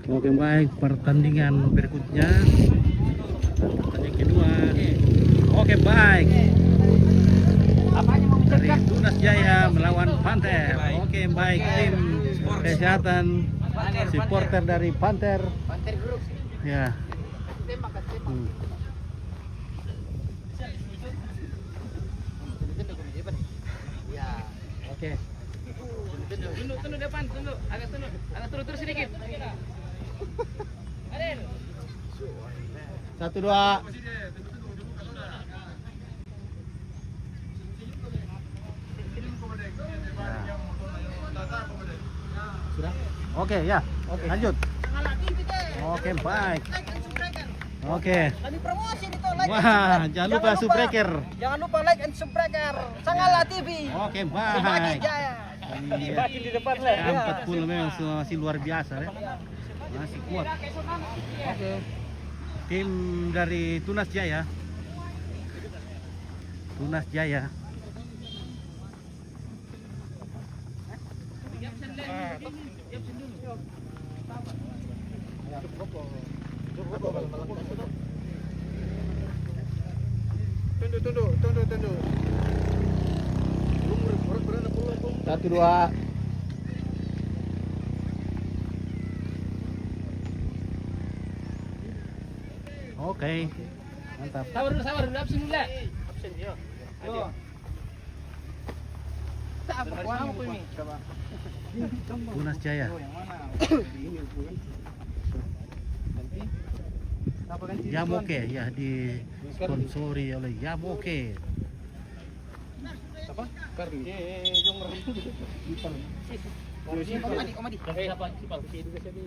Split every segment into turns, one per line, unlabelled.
Oke baik, pertandingan berikutnya, pertandingan kedua. Oke baik, dari Tunas Jaya melawan Panther. Oke baik, tim kesehatan supporter dari Panther. Ya. Hmm. Oke.
Tunduk depan, tunduk, agak turun sedikit. Adel.
1-2. Sudah? Oke ya. Oke. Lanjut. Oke baik. Oke.
Kami promosi itu like.
Wah, jangan lupa subscriber.
Jangan lupa like and subscriber. Sangalah TV.
Oke
Sebagai
baik.
Jaya.
Iya.
Di depan lah.
Ya, 40 memang masih luar biasa ya. Masih kuat. Oke. Tim dari Tunas Jaya. Tunas Jaya.
Tunduk.
1-2. Oke. Mantap.
Sabar dulu, absen dulu. Absen ya.
Tunas Jaya. Yamoke ya, disponsori oleh Yamoke.
Apa? Karli.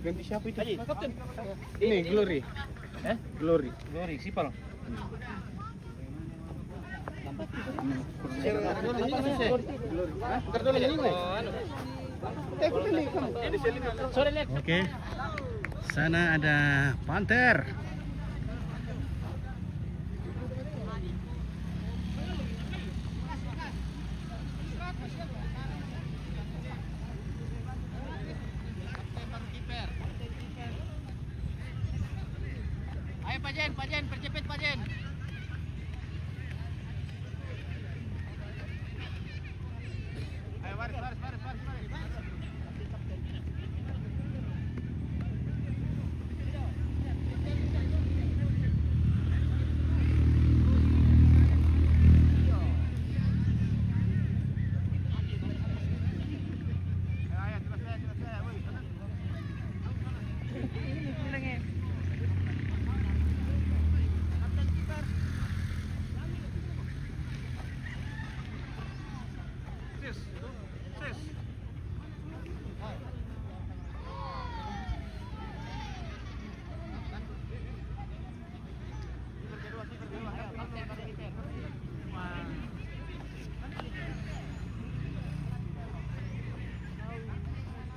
Ganti siapa itu? Kapten. Ini Glory. Glory. Sipal.
Oke. Sana ada Panther.
Ayo Pak Jen, percepet Pak Jen. Ayo baris.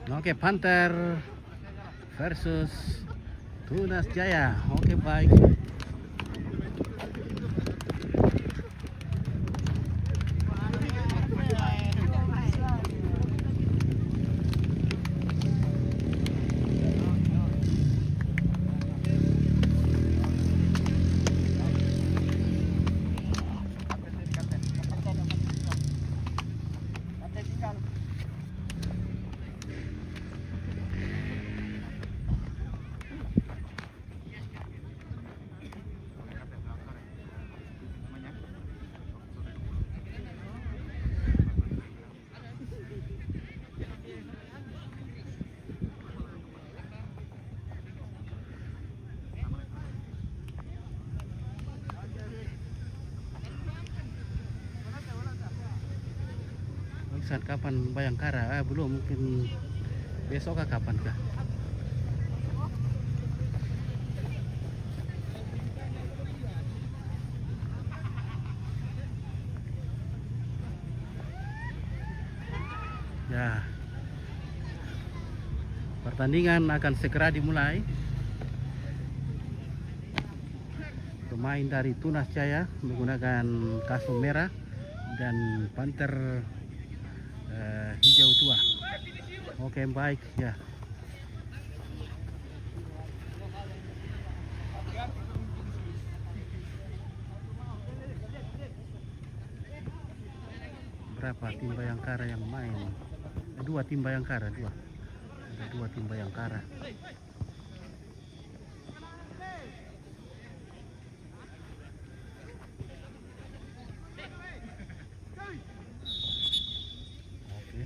Oke, Panther versus Tunas Jaya. Oke, baik. Saat kapan Bayangkara? Belum, mungkin besok kah kapan kah? Ya, pertandingan akan segera dimulai. Pemain dari Tunas Jaya menggunakan kasut merah dan Panther hijau tua. Oke, baik ya. berapa tim Bayangkara yang main? Dua tim Bayangkara, dua. Ada dua tim Bayangkara. Oke.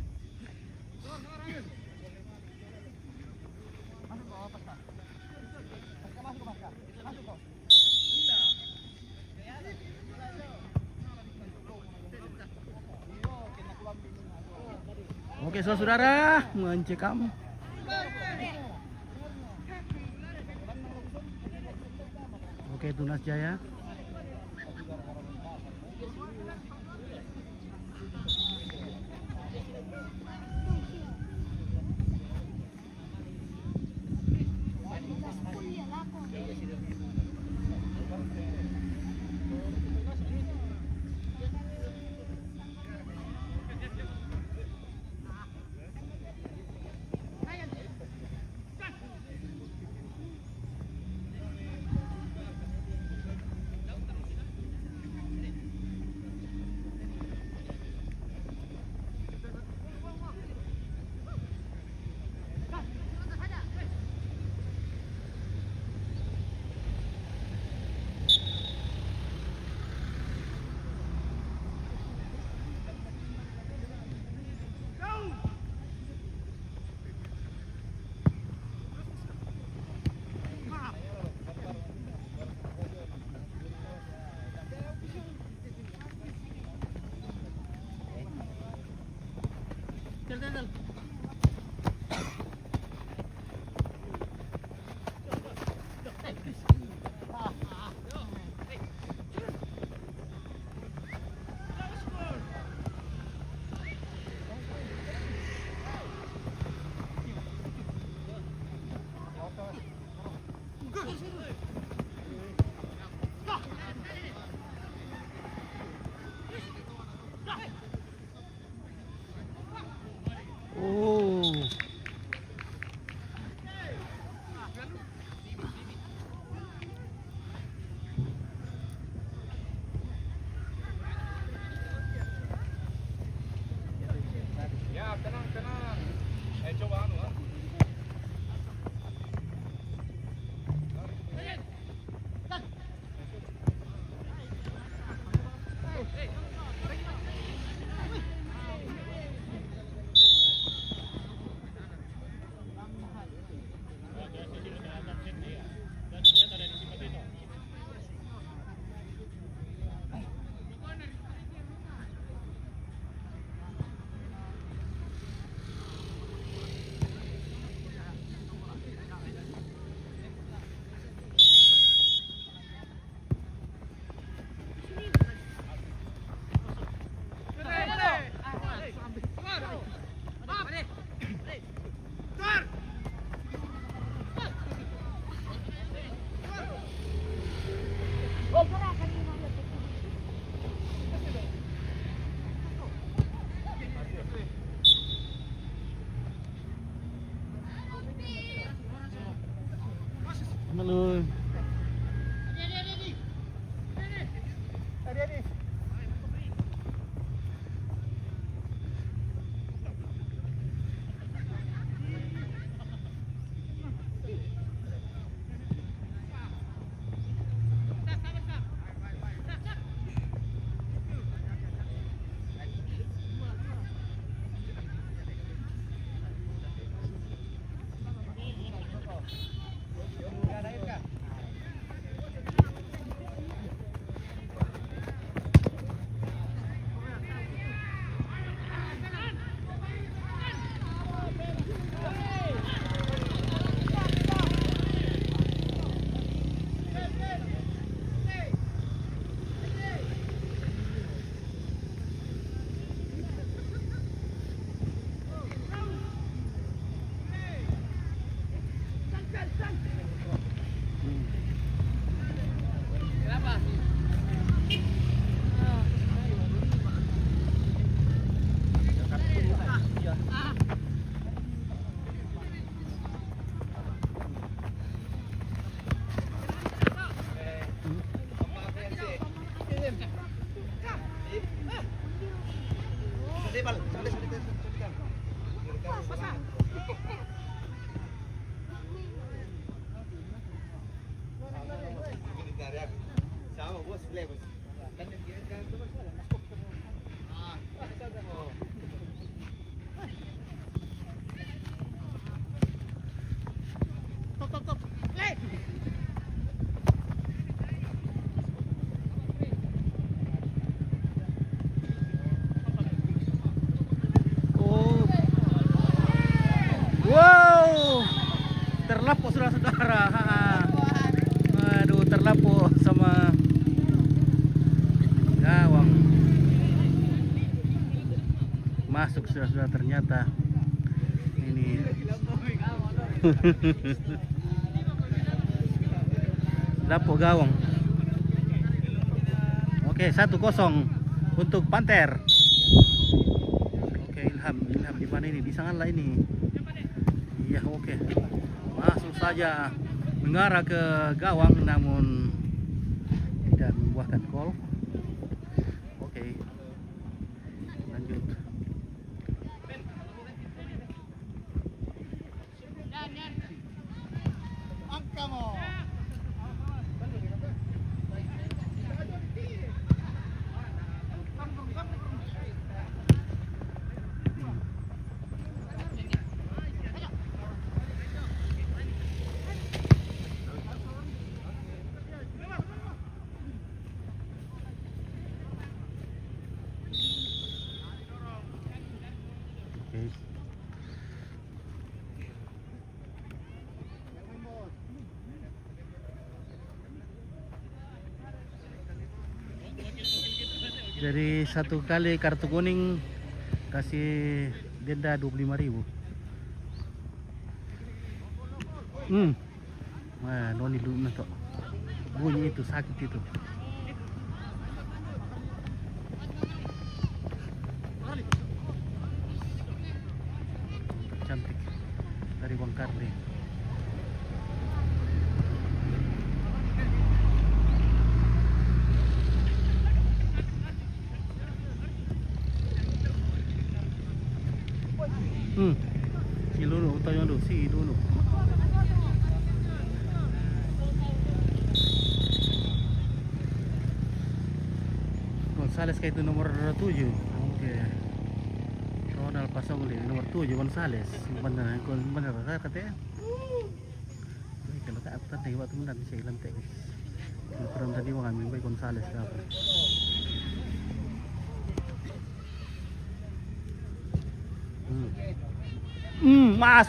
Oke, saudara, mencekam. Oke, Tunas Jaya. Oh.
Ya, tenang, tenang. Coba anu.
Halo. Oh. Wow. Terlapuk saudara-saudara. Aduh, terlapuk sama gawang. Masuk saudara-saudara, ternyata ini. Lapuk gawang. Oke, 1-0 untuk Panther. Oke, Ilham di mana ini? Di sana lah ini. Iya, oke. Langsung saja mengarah ke gawang, namun tidak membuahkan gol. Oke, lanjut. Oke. Jadi satu kali kartu kuning kasih denda 25.000. Wah, noni dulu tok. Bunyi itu sakit itu. Cantik dari Bang Karli. Si Lulu, tanya dulu, si Lulu. Gonzales kayak itu nomor 7. Oke. Ronald pasang ulit nomor 7 Gonzales. Benar katanya. Kalau tak apa tadi waktu menang saya hilang teh. Peran tadi mau ngambil baik Gonzales apa. Mas.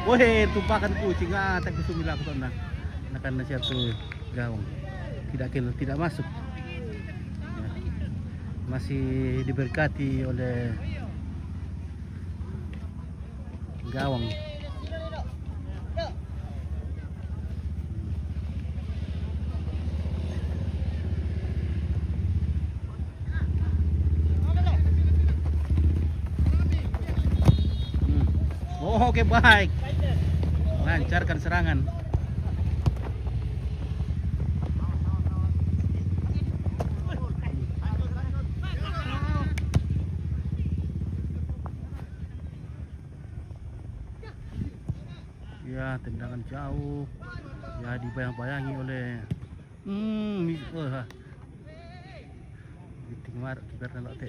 Woi, tumpakan kucing tapi sumila aku na. Nakan na siya tu gawang. Tidak masuk. Ya. Masih diberkati oleh gawang. Oke, baik. Lancarkan serangan. Ya, tendangan jauh. Ya, dibayang-bayangi oleh Tingmar kiper na lote.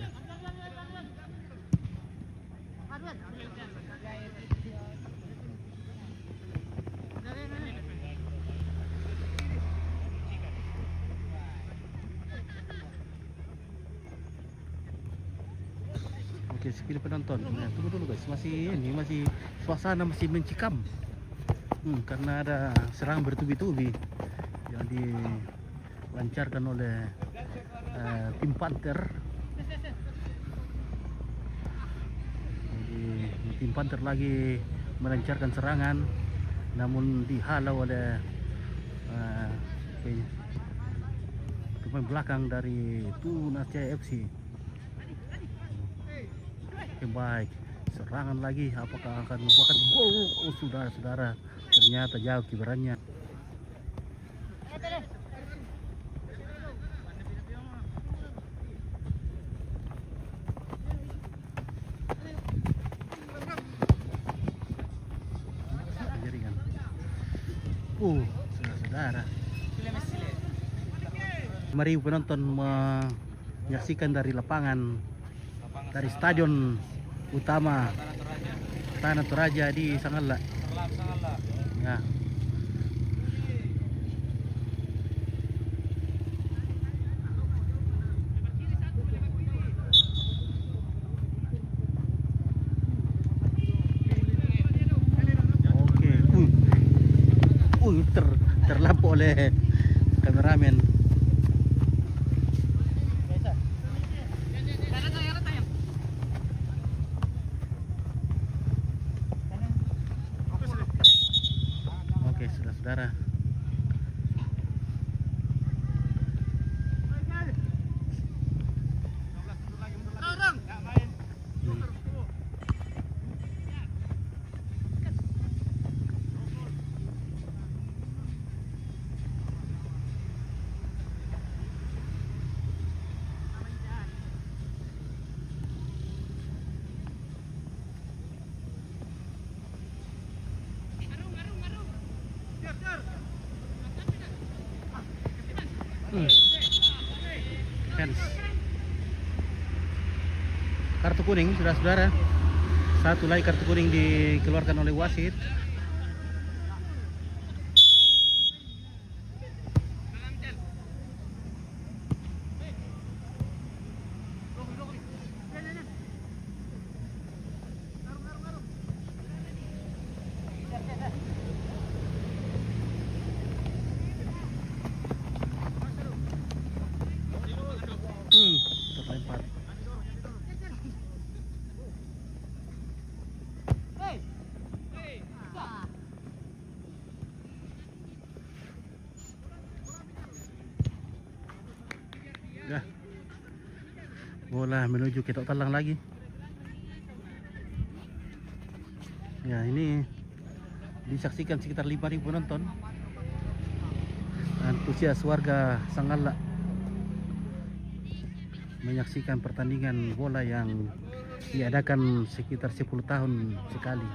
Oke, sekian penonton. Nah, tunggu dulu guys, masih suasana masih mencekam. Karena ada serangan bertubi-tubi yang dilancarkan oleh tim Panther. Jadi tim Panther lagi melancarkan serangan, namun dihalau oleh pemain belakang dari Tunas Jaya FC. Baik, serangan lagi, apakah akan membuahkan gol? Oh, saudara-saudara, ternyata jauh kibarannya. Jaringan. Saudara-saudara. 5.000 penonton menyaksikan dari lapangan, dari stadion utama Tanah Toraja di Sangala. Ya. Oke. Terlampau oleh kameramen. Oke, saudara-saudara. Hands. Kartu kuning, saudara-saudara. Satu lagi kartu kuning dikeluarkan oleh wasit. Terlempar. Ya. Bola menuju Ketok Talang lagi. Ya, ini disaksikan sekitar 5.000 penonton. Antusias warga Sangala menyaksikan pertandingan bola yang diadakan sekitar 10 tahun sekali.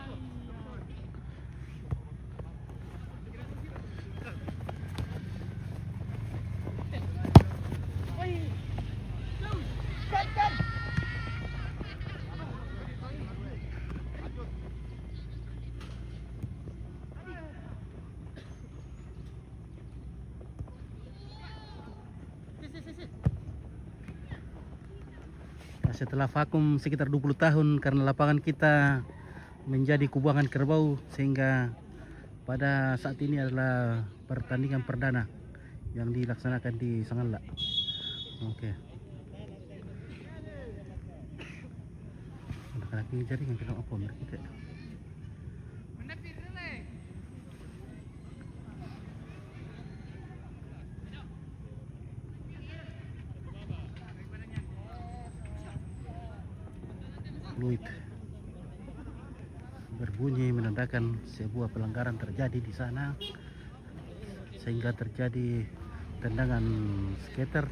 Setelah vakum sekitar 20 tahun karena lapangan kita menjadi kubuangan kerbau, sehingga pada saat ini adalah pertandingan perdana yang dilaksanakan di Sangala. Oke. Anak-anak ini jaringan film apa mereka? Fluid berbunyi menandakan sebuah pelanggaran terjadi di sana, sehingga terjadi tendangan skater.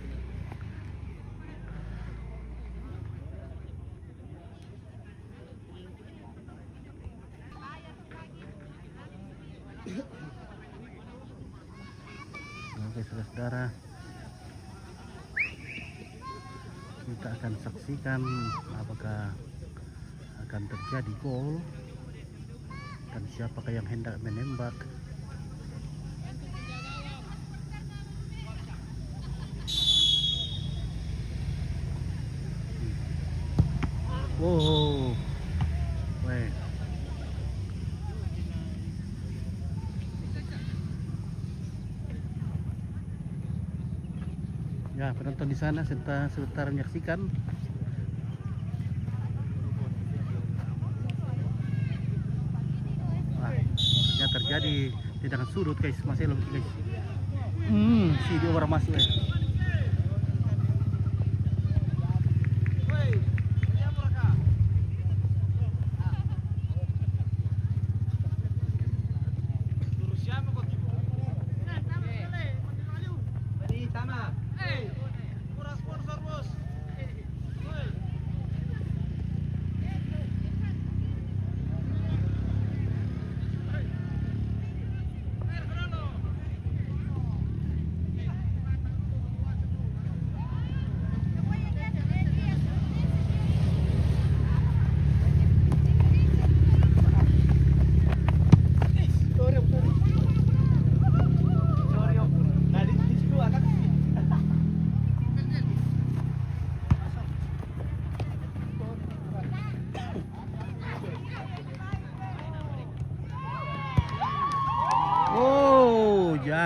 Oke, saudara-saudara, kita akan saksikan apakah akan terjadi gol dan siapakah yang hendak menembak. Wow, weh. Ya, penonton di sana sebentar menyaksikan. Terjadi tendangan sudut, guys, masih lagi, guys. Si dia orang masuk, guys.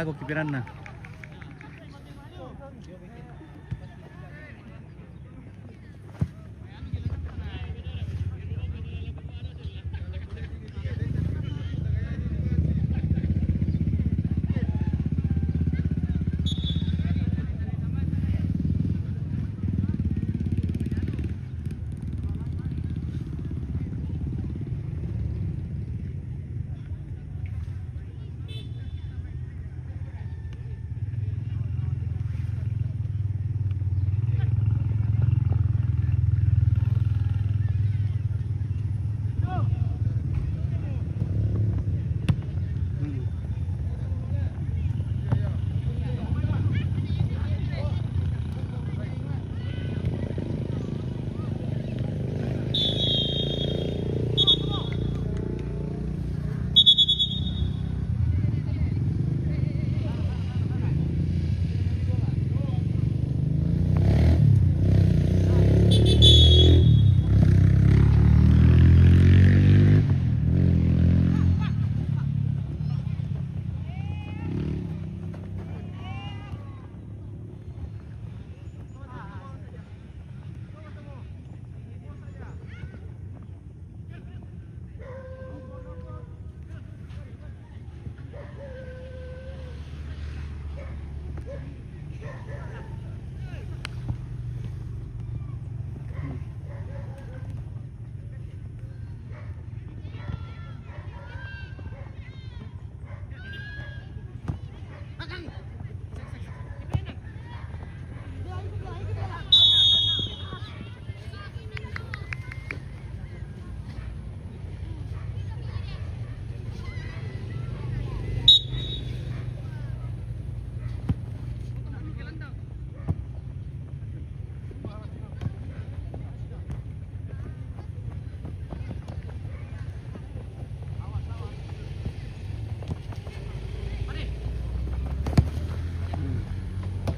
bago kipiran na.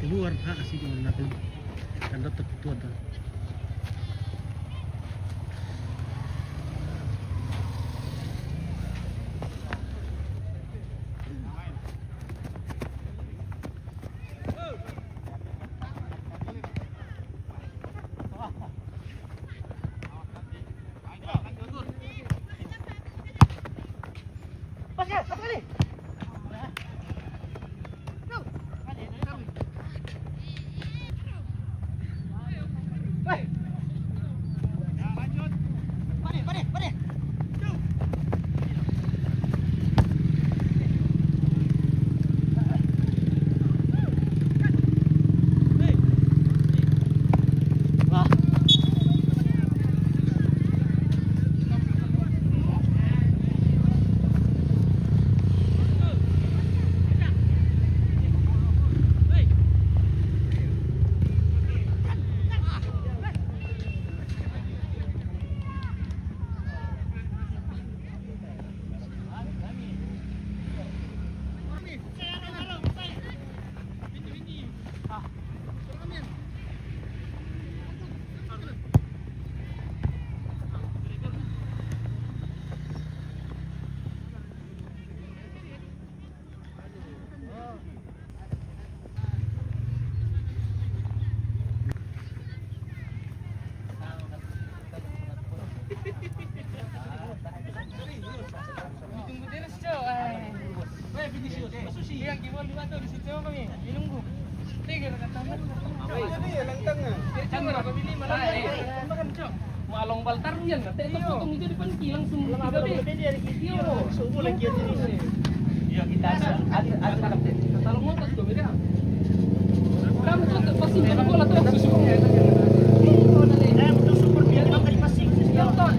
Keluar hak sih kalau natin kan dapat itu ada.
Yang gimana di mana di situ kami menunggu. Tiga kataman. Jangan berapa bili malah. Makan cok. Malong baltar yan. Tapi potong itu di depan langsung tiga bili. Subuh lagi ini. Iya kita ada kapten. Kalau ngotot tuh beda. Kamu tuh pasti bola tuh susu. Betul super biar makan di pasing.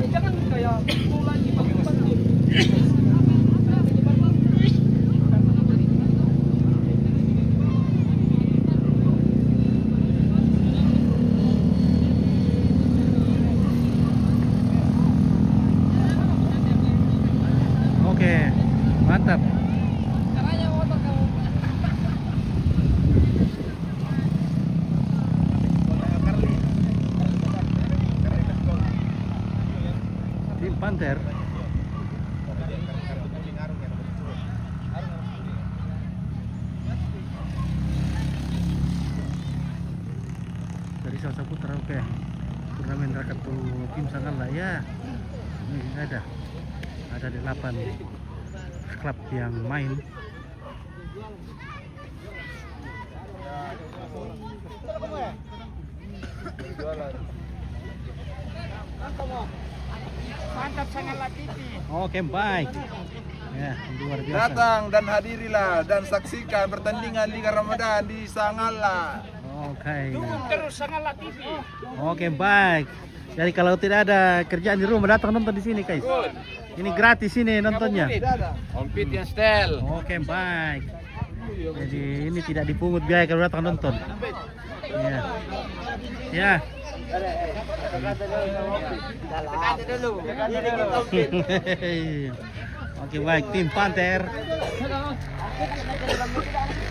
Jangan kayak bola di pakai
Oke, mantap.
caranya
Faisal Saputra. Oke, turnamen Rakatu tim Sangala ya. Ini ada 8 klub yang main.
Mantap Sangala TV.
Oke, baik. Ya, luar biasa.
Datang dan hadirilah dan saksikan pertandingan Liga Ramadan di Sangala.
Oke.
Dukung terus Sangala TV.
Oke, baik. Jadi kalau tidak ada kerjaan di rumah datang nonton di sini, guys. Ini gratis ini nontonnya.
Ompit yang style.
Oke, baik. Jadi ini tidak dipungut biaya kalau datang nonton. Ya. Ya. Oke, baik. Tim Panther.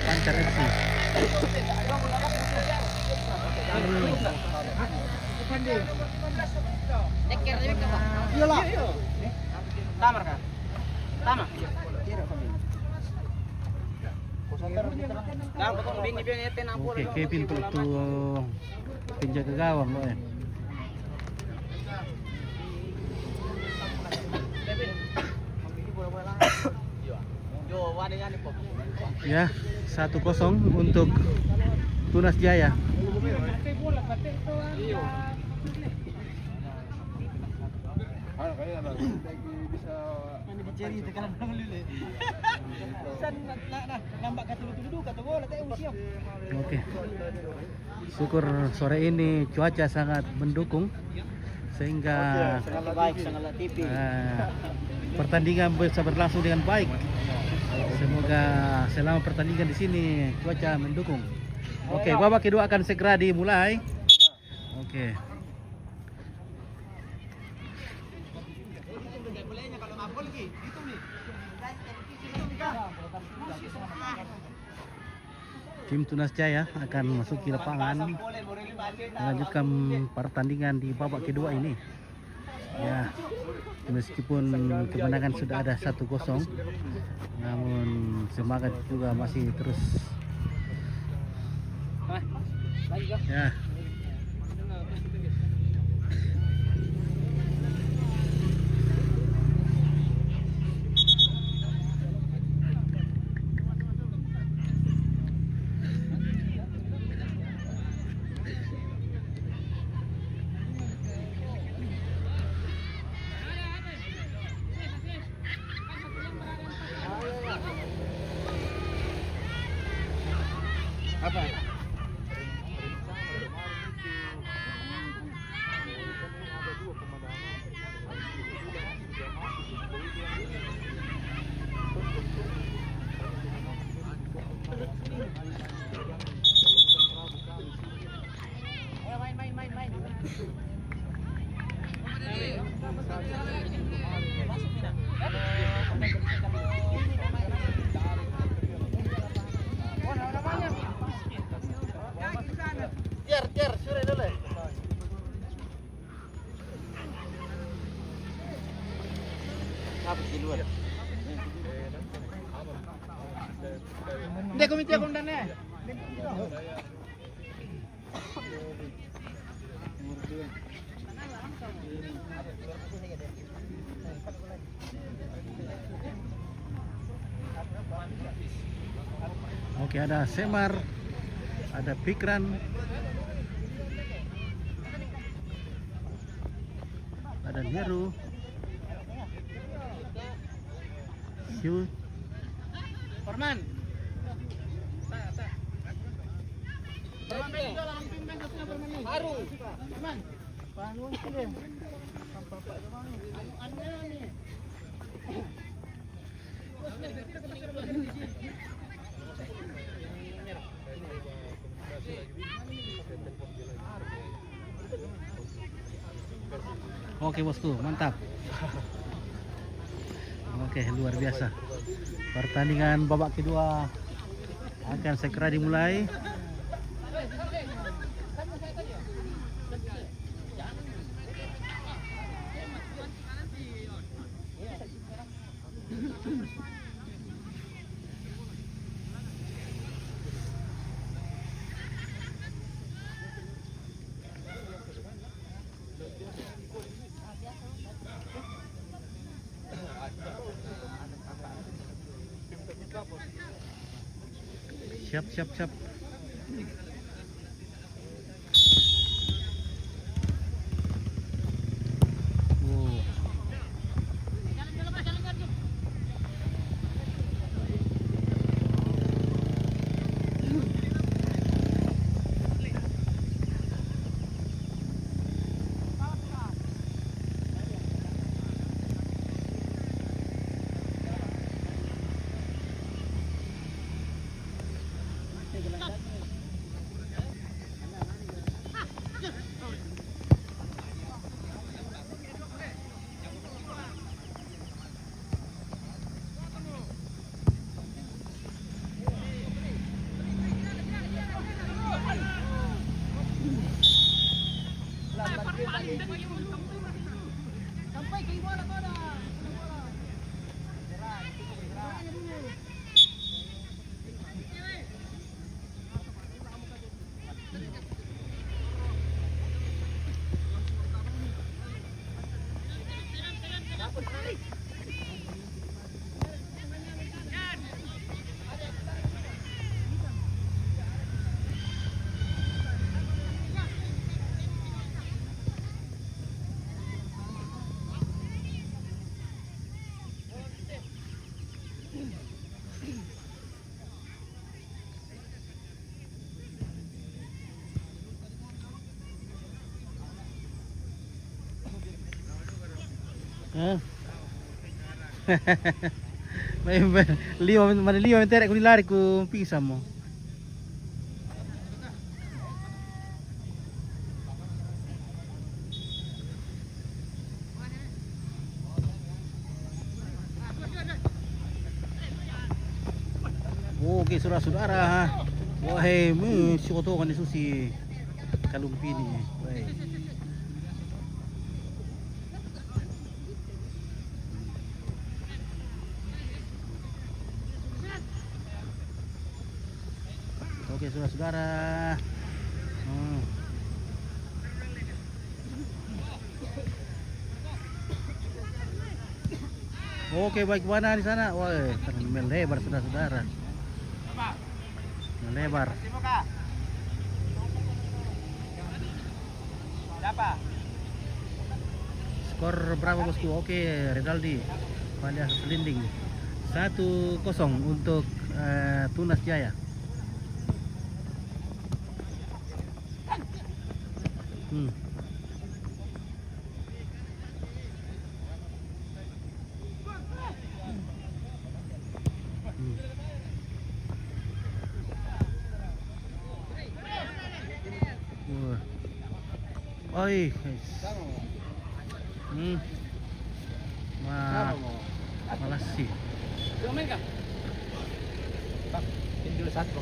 Panther FC.
Iyalah. Tamar kan? Tama.
Oke, Kevin untuk penjaga gawang, boy. Ya, 1-0 untuk Tunas Jaya. Oke. Syukur sore ini cuaca sangat mendukung sehingga pertandingan bisa berlangsung dengan baik. Semoga selama pertandingan di sini cuaca mendukung. Oke, babak kedua akan segera dimulai. Oke. Tim Tunas Jaya akan masuk ke lapangan melanjutkan pertandingan di babak kedua ini. Ya, meskipun kemenangan sudah ada 1-0, namun semangat juga masih terus. Ya.
Apa? Hindi, komite akong dana eh.
Oke, ada Semar, ada Pikran, ada Heru, Hugh,
Forman. Haru. Forman. Paano sila?
Oke bosku, mantap. Oke, luar biasa. Pertandingan babak kedua akan segera dimulai. Siap, siap, siap. Wow. Hah? Mana 5 menit aku dilari ku pisah mo. Oke, saudara-saudara. Wahai, soto kan susi Kalumpini. Wahai. Oke, saudara-saudara. Oke, baik, mana di sana? Wah, melebar saudara-saudara. Melebar.
Siapa?
Skor berapa bosku? Oke, Renaldi Alias Selinding 1-0 untuk Tunas Jaya. Oi, guys. Malas sih.
Main kah?
Ini dulu satu.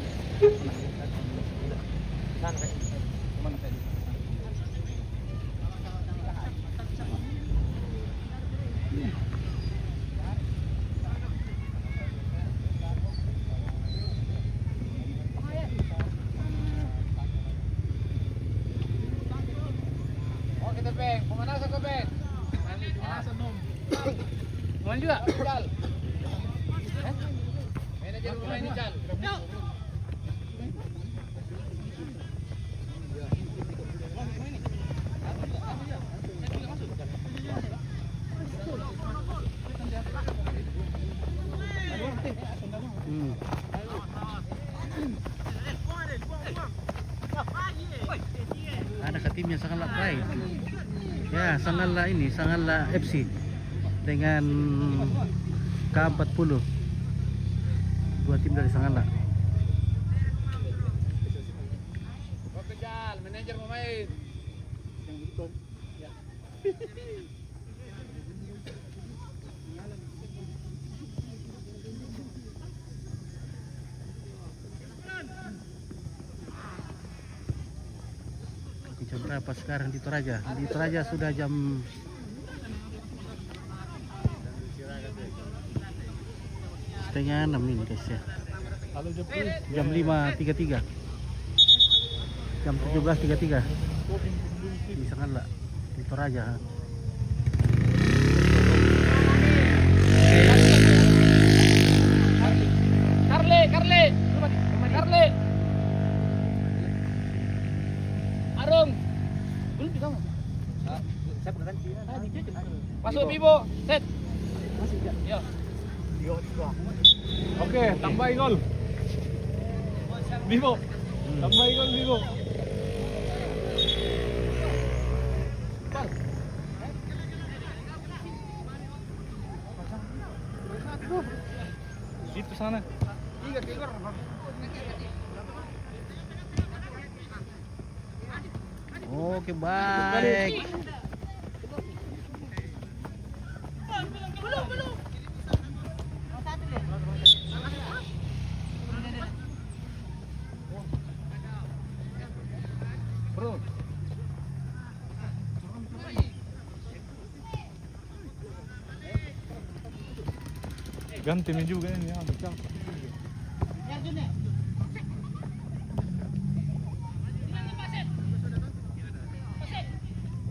Sana kan. Mana tadi? Beng, pemanasan ke Beng? Pemanasan dong.
Main juga?
Cal. Manajer rumah ini Cal.
Ada ke timnya Sangala Pride. Ya, Sangala ini, Sangala FC dengan K40. Dua tim dari Sangala.
Oke Cal, manajer pemain.
Jam berapa sekarang di Toraja? Di Toraja sudah jam setengah 6 ini guys ya. Jam 5.33. Jam 17.33 di Sangala di Toraja.
Carle. Masuk Bibo, set. Ya.
Oke, tambahin gol. Bimo. Tambahin gol Bimo. Itu sana.
Oke, baik.
Bro. Ganti mi juga ini ya, bisa.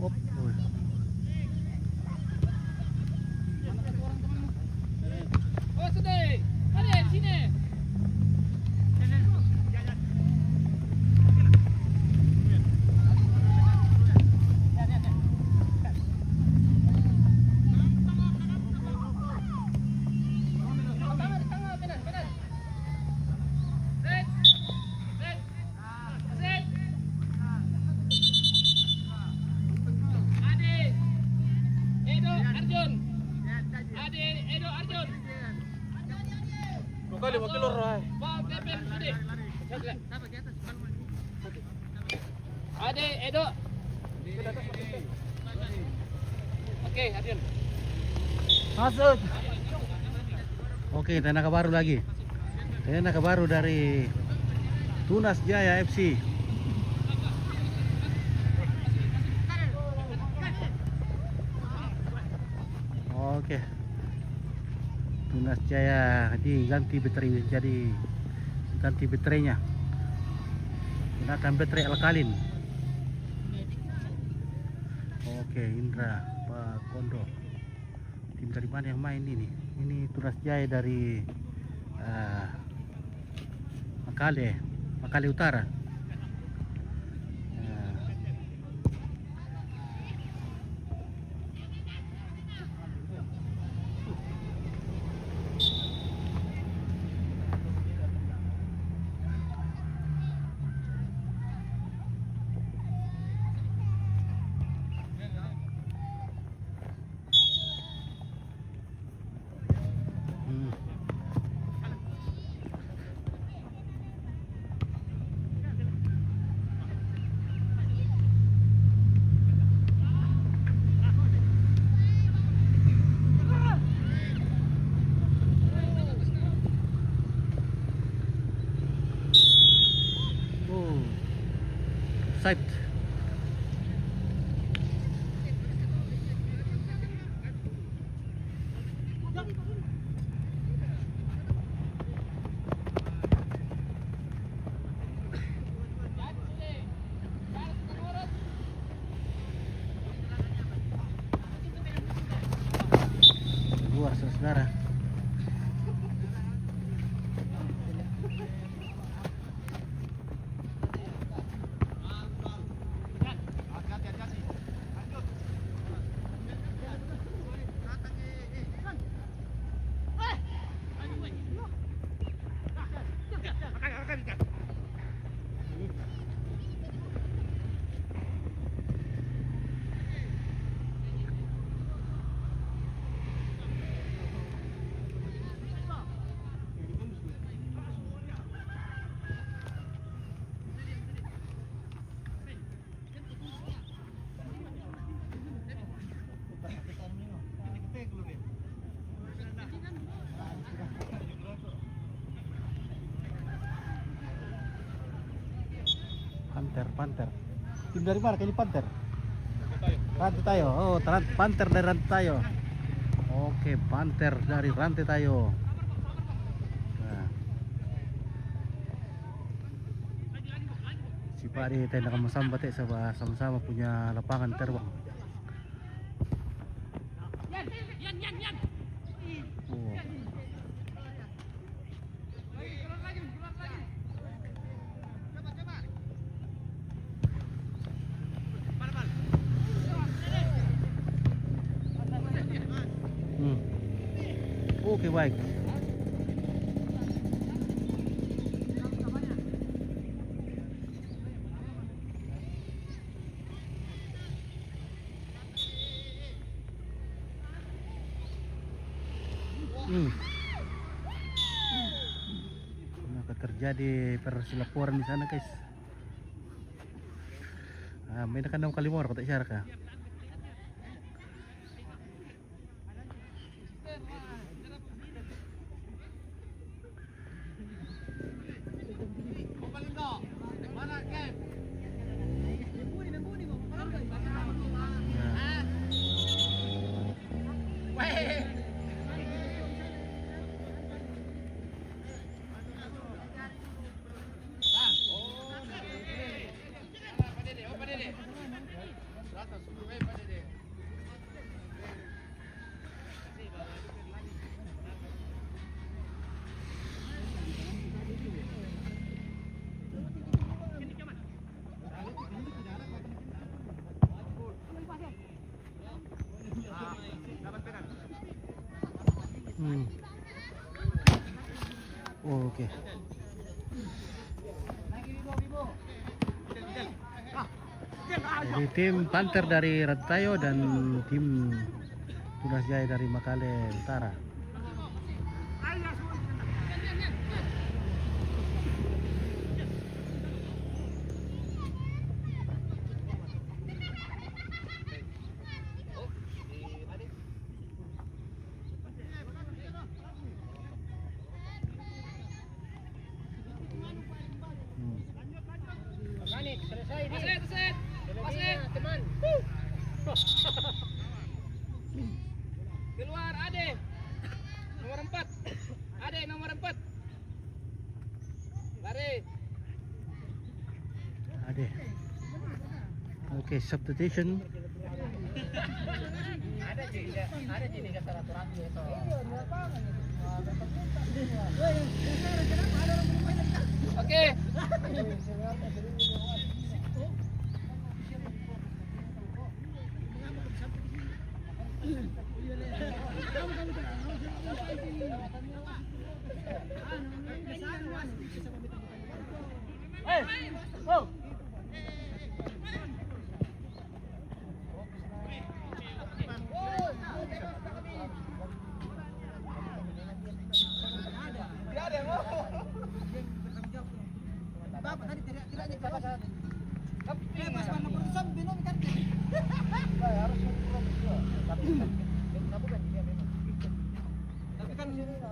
Op, woi.
Oh, sudah. Ada di sini.
Kali wakil orang.
Ade, Edo. Oke, Arjun.
Masuk. Oke, tenaga baru lagi. Tenaga baru dari Tunas Jaya FC. Oke. Tunas Jaya diganti baterai, jadi ganti baterainya. Gunakan baterai alkalin. Oke, Indra Pak Kondo. Tim dari mana yang main ini? Ini Tunas Jaya dari Makale Utara. Side. Luar saudara. Panther. Tim dari mana? Ini Panther. Rantai Tayo. Oh, Panther dari Rantai Tayo. Oke, Panther dari Rantai Tayo. Nah. Si Pak di tenda sama-sama sama-sama punya lapangan terbang. Oh. Oke, baik. Maka terjadi persilaporan di sana, guys. May nakandang kalimor ko tayo ka. Oke. Jadi tim Panther dari Ratayo dan tim Tunas Jaya dari Makale Utara.
Keluar Ade. Nomor 4. Ade nomor 4. Lari.
Ade. Oke, substitution.
Ada jadi ratu-ratu itu.
Oke. Go.
Bapak tadi tidak bapak. Mas mana perusahaan bingung kan? Harus tapi kan masa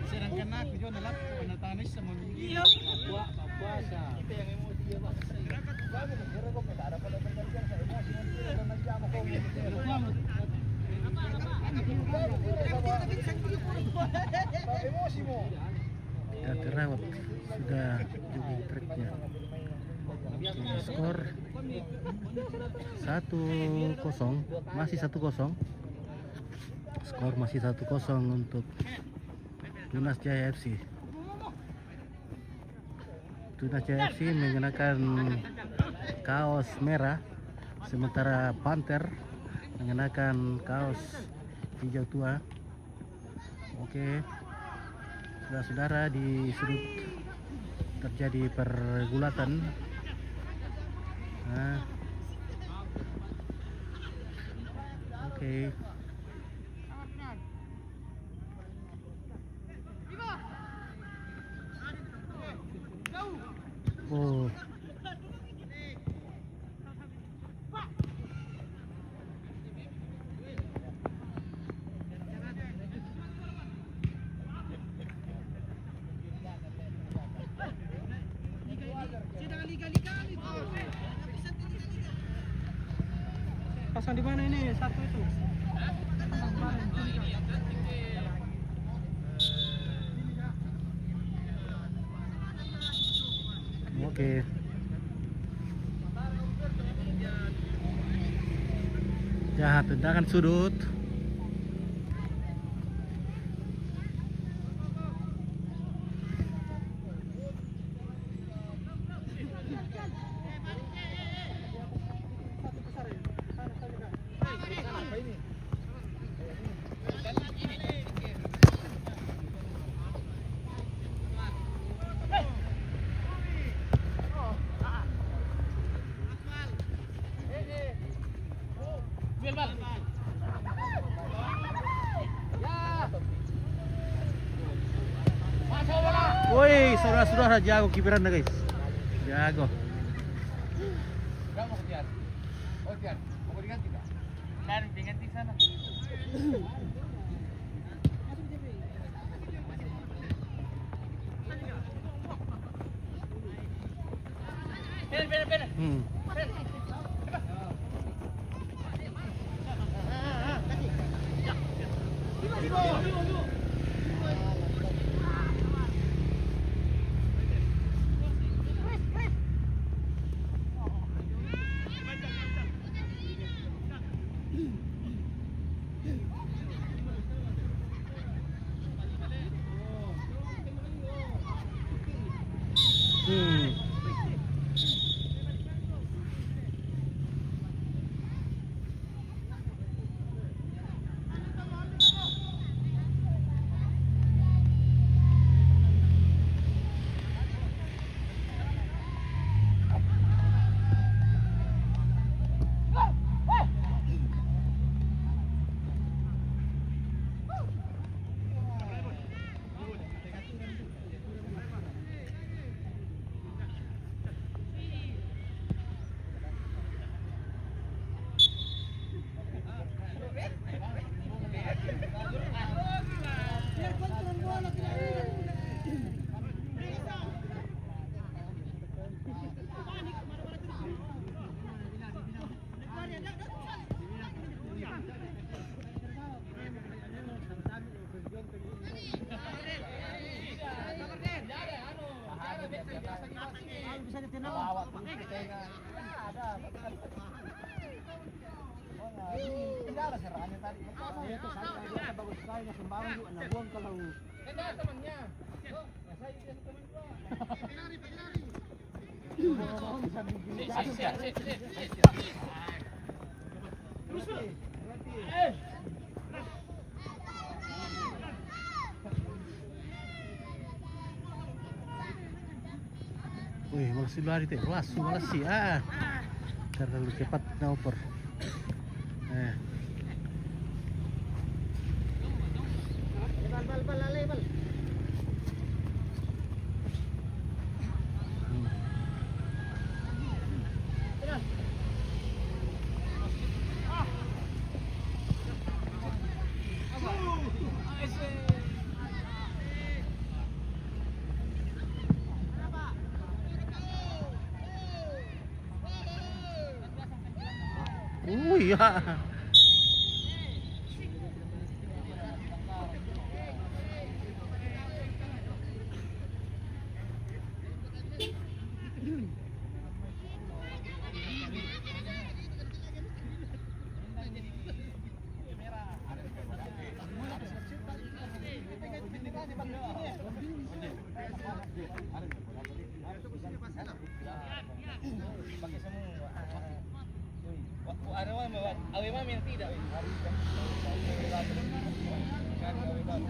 Sedangkan aku juga adalah penatanis sama dia. Wah, babasa. Itu yang emosi dia, Pak. Ya terawat sudah jogging tracknya. Skor 1-0, masih 1-0. Skor masih 1-0 untuk Tunas Jaya FC. Tunas Jaya FC mengenakan kaos merah, sementara Panther mengenakan kaos hijau tua. Oke, saudara-saudara, di sudut terjadi pergulatan. Nah, oke. Oh.
Pasang di mana ini? Satu itu.
Oke. Ya, tendangan sudut. Woi, saudara-saudara, jago kiperan guys. Jago.
Kamu kejar. Oh, kejar. Mau diganti enggak? Kan diganti sana.
Hmm. Hmm. Wih, malas lari teh, langsung malas sih terlalu cepat ngoper. Oh iya.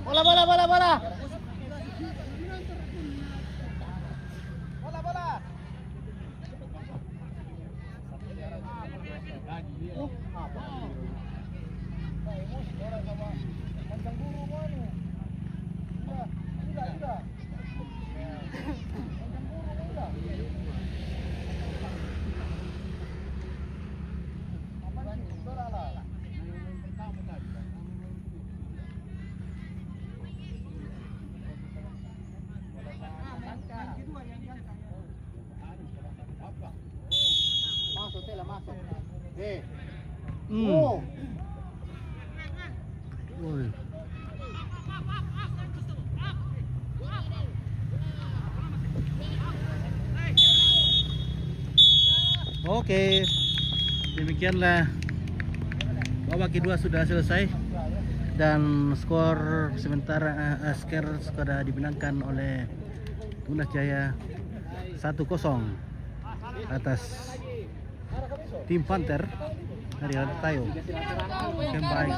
Bola, bola, bola, bola. Masuk, Tela, masuk. Oh.
Woi. Oke, demikianlah babak kedua sudah selesai dan skor sementara skor sudah dimenangkan oleh Tunas Jaya 1-0 atas tim Panther dari Tayo. Yang baik.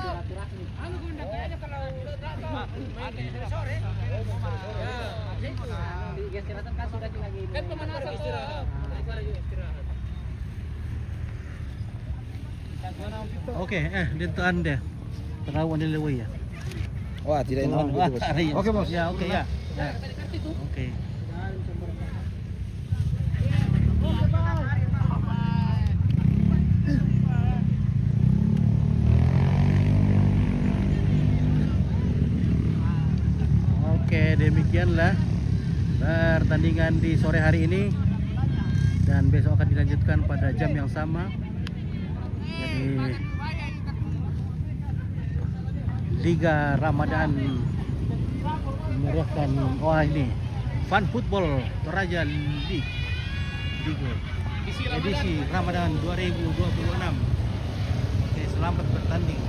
Oke, dito ande. Terawan nila ya.
Wah, tidak
Oke, Bos. Ya, oke ya. Ya. Oke. Oke, demikianlah pertandingan di sore hari ini dan besok akan dilanjutkan pada jam yang sama. Jadi Liga Ramadan menyerahkan ini Fun Football Toraja League edisi Ramadan 2026. Oke, selamat bertanding.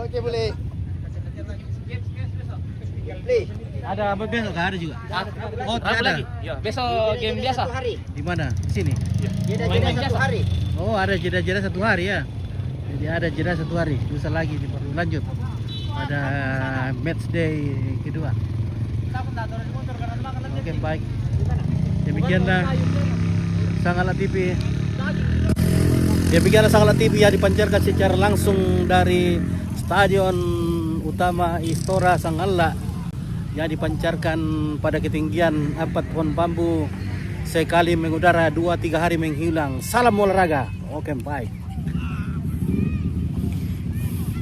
Oke, boleh. Play.
Ada apa besok? Ada juga. Oh, tidak ada.
lagi? Ya, besok game biasa.
Di mana? Di sini.
Jeda-jeda 1 hari.
Oh, ada jeda-jeda 1 hari ya. Jadi ada jeda 1 hari. Bisa lagi baru lanjut pada match day kedua. Oke, baik. Demikianlah Sangala TV. Demikianlah Sangala TV yang dipancarkan secara langsung dari Stadion Utama Istora Sangala yang dipancarkan pada ketinggian 4 pohon bambu sekali mengudara 2-3 hari menghilang. Salam olahraga. Oke, baik.